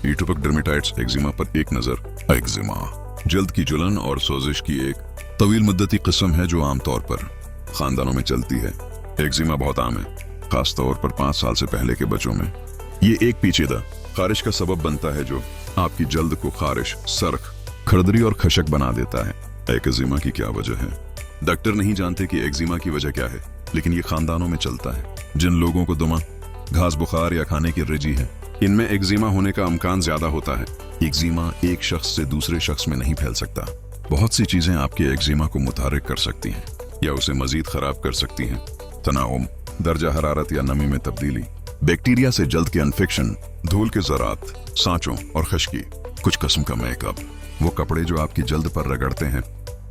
Atopic dermatitis eczema पर एक नजर। एक्जिमा जल्द की जलन और सोजिश की एक तवील मुद्दती किस्म है जो आमतौर पर खानदानों में चलती है। एक्जिमा बहुत आम है, खासतौर पर 5 साल से पहले के बच्चों में। ये एक पेचीदा खारिश का सबब बनता है जो आपकी जल्द को खारिश, सरख, खरदरी और खशक बना देता है। एक्जिमा की क्या वजह है? डॉक्टर नहीं जानते कि एक्जिमा की वजह क्या है, लेकिन ये खानदानों में चलता है। जिन लोगों को दमा, घास बुखार या खाने की एलर्जी है, इनमें एक्जिमा होने का अमकान ज्यादा होता है। एक्जिमा एक शख्स से दूसरे शख्स में नहीं फैल सकता। बहुत सी चीजें आपके एक्जिमा को मुतारिक कर सकती हैं या उसे मजीद खराब कर सकती हैं। तनाउम, दर्जा हरारत या नमी में तब्दीली, बैक्टीरिया से जल्द के इन्फेक्शन, धूल के ज़रात, सांचों और खश्की, कुछ किस्म का मेकअप, वो कपड़े जो आपकी जल्द पर रगड़ते हैं,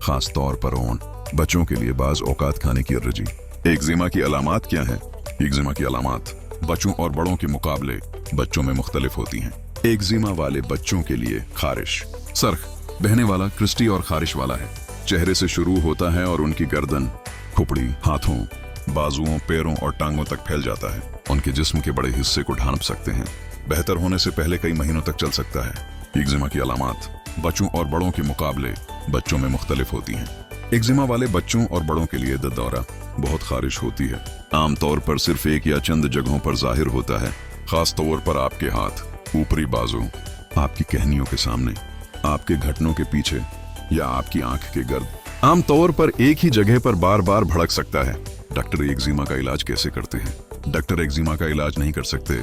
खास तौर पर ओन, बच्चों के लिए बाज औकात खाने की एलर्जी। एक्जिमा की अलामात क्या है? एक्जिमा की अलामात बच्चों और बड़ों के मुकाबले बच्चों में मुख्तलिफ होती हैं। एक्जिमा वाले बच्चों के लिए खारिश, सरख, बहने वाला, क्रिस्टी और खारिश वाला है। चेहरे से शुरू होता है और उनकी गर्दन, खुपड़ी, हाथों, बाजुओं, पैरों और टांगों तक फैल जाता है। उनके जिस्म के बड़े हिस्से को ढांप सकते हैं। बेहतर होने से पहले कई महीनों तक चल सकता है। एक्जिमा की अलामात बच्चों और बड़ों के मुकाबले बच्चों में मुख्तलिफ होती हैं। एक्जिमा वाले बच्चों और बड़ों के लिए दौरा बहुत खारिश होती है। आमतौर पर सिर्फ एक या चंद जगहों पर जाहिर होता है, खास तौर पर आपके हाथ, ऊपरी बाजू, आपकी कहनियों के सामने, आपके घुटनों के पीछे या आपकी आंख के गर्द। आमतौर पर एक ही जगह पर बार बार भड़क सकता है। डॉक्टर एक्जिमा का इलाज कैसे करते हैं? डॉक्टर एक्जिमा का इलाज नहीं कर सकते,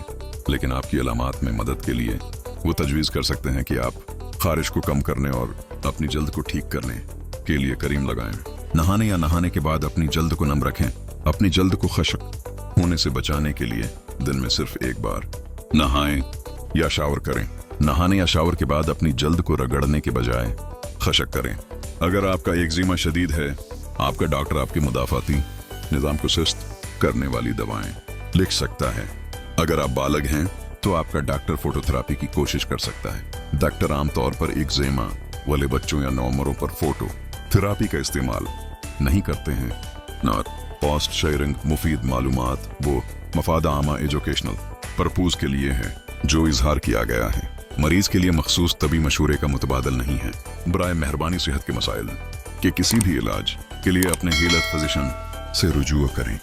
लेकिन आपकी अलामात में मदद के लिए वो तजवीज़ कर सकते हैं कि आप खारिश को कम करने और अपनी जल्द को ठीक करने के लिए करीम लगाएं। नहाने या नहाने के बाद अपनी जल्द को नम रखें। अपनी जल्द को खशक होने से बचाने के लिए दिन में सिर्फ एक बार नहाएं या शावर करें। नहाने या शावर के बाद अपनी जल्द को रगड़ने के बजाय खशक करें। अगर आपका एक्जिमा शदीद है, आपका डॉक्टर आपके मुदाफाती निज़ाम को सुस्त करने वाली दवाएं लिख सकता है। अगर आप बालग हैं तो आपका डॉक्टर फोटोथेरापी की कोशिश कर सकता है। डॉक्टर आमतौर पर एक्जिमा वाले बच्चों या नौमरों पर फोटो थेरापी का इस्तेमाल नहीं करते हैं। नॉट पोस्ट शेयरिंग मुफीद मालूमात वो मफाद आमा एजुकेशनल पर्पूज के लिए है जो इजहार किया गया है। मरीज के लिए मखसूस तबी मशूरे का मुतबादल नहीं है। बराए मेहरबानी सेहत के मसाइल के किसी भी इलाज के लिए अपने हेल्थ फिजिशियन से रुजू करें।